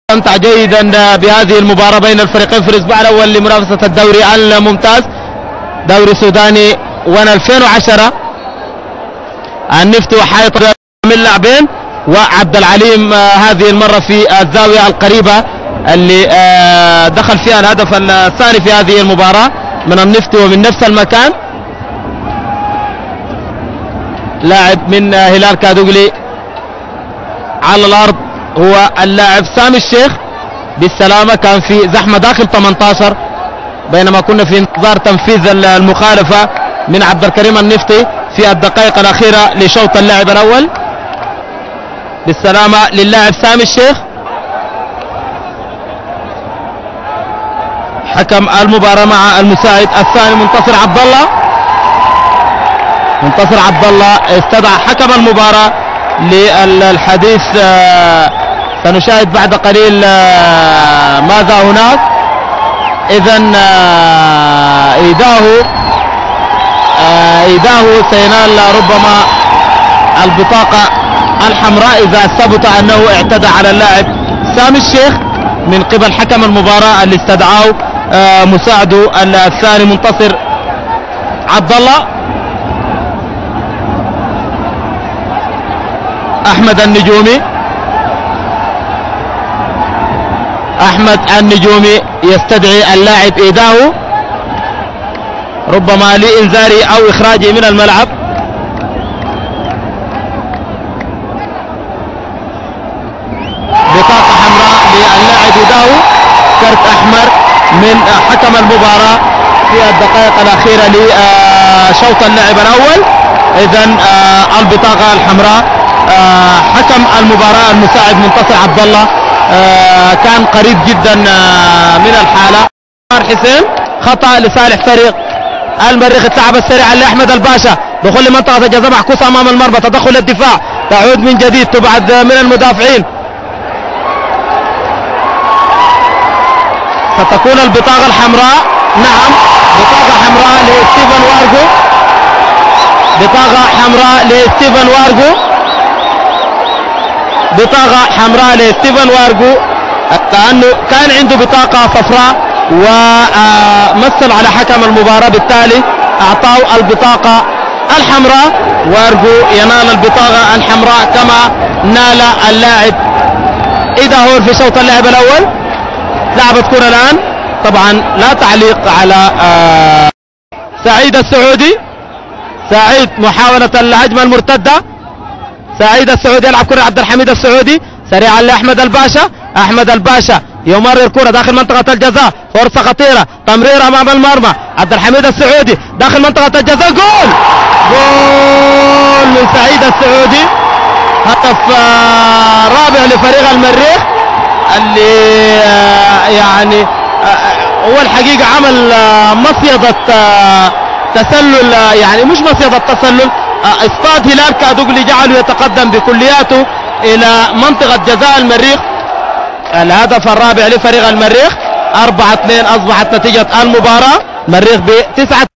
استمتع جيدا بهذه المباراة بين الفريقين في الأسبوع الأول لمنافسة الدوري الممتاز دوري سوداني 2010. النفط وحائط من لاعبين وعبد العليم هذه المرة في الزاوية القريبة اللي دخل فيها الهدف الثاني في هذه المباراة من النفط ومن نفس المكان. لاعب من هلال كادوغلي على الأرض هو اللاعب سامي الشيخ بالسلامة، كان في زحمة داخل 18 بينما كنا في انتظار تنفيذ المخالفة من عبد الكريم النفطي في الدقائق الأخيرة لشوط اللاعب الأول. بالسلامة للاعب سامي الشيخ. حكم المباراة مع المساعد الثاني منتصر عبد الله. منتصر عبد الله استدعى حكم المباراة للحديث. سنشاهد بعد قليل ماذا هناك. إذن إيداه سينال ربما البطاقة الحمراء إذا ثبت أنه اعتدى على اللاعب سامي الشيخ من قبل حكم المباراة اللي استدعاه مساعده الثاني منتصر عبد الله. أحمد النجومي. أحمد النجومي يستدعي اللاعب إيداه ربما لإنذاره أو إخراجه من الملعب. بطاقة حمراء للاعب إيداه، كرت أحمر من حكم المباراة في الدقائق الأخيرة لشوط اللعب الأول. إذن البطاقة الحمراء. حكم المباراة المساعد منتصر عبد الله كان قريب جدا من الحالة. حسين خطأ لصالح فريق المريخ. اتلعب السريع لأحمد الباشا، دخول لمنطقة الجزاء معكوسة أمام المرمى، تدخل الدفاع، تعود من جديد، تبعد من المدافعين. ستكون البطاقة الحمراء. نعم، بطاقة حمراء لستيفن وارجو. بطاقة حمراء لستيفن وارجو. بطاقة حمراء لستيفن وارجو كأنه كان عنده بطاقة صفراء ومثل على حكم المباراة، بالتالي أعطاه البطاقة الحمراء. وارجو ينال البطاقة الحمراء كما نال اللاعب إيداهور في شوط اللعب الأول. لعبة كرة الآن، طبعا لا تعليق على سعيد السعودي. سعيد محاولة الهجمة المرتدة. سعيد السعودي يلعب كرة عبد الحميد السعودي سريعا لأحمد الباشا. أحمد الباشا يمرر كرة داخل منطقة الجزاء، فرصة خطيرة، تمرير أمام المرمى، عبد الحميد السعودي داخل منطقة الجزاء، جول! جول من سعيد السعودي. هدف رابع لفريق المريخ اللي يعني هو الحقيقة عمل مصيدة تسلل، يعني مش مصيدة تسلل، اصطاد هلال كادوغلي جعله يتقدم بكلياته الى منطقة جزاء المريخ. الهدف الرابع لفريق المريخ. 4-2 اصبحت نتيجة المباراة. المريخ ب9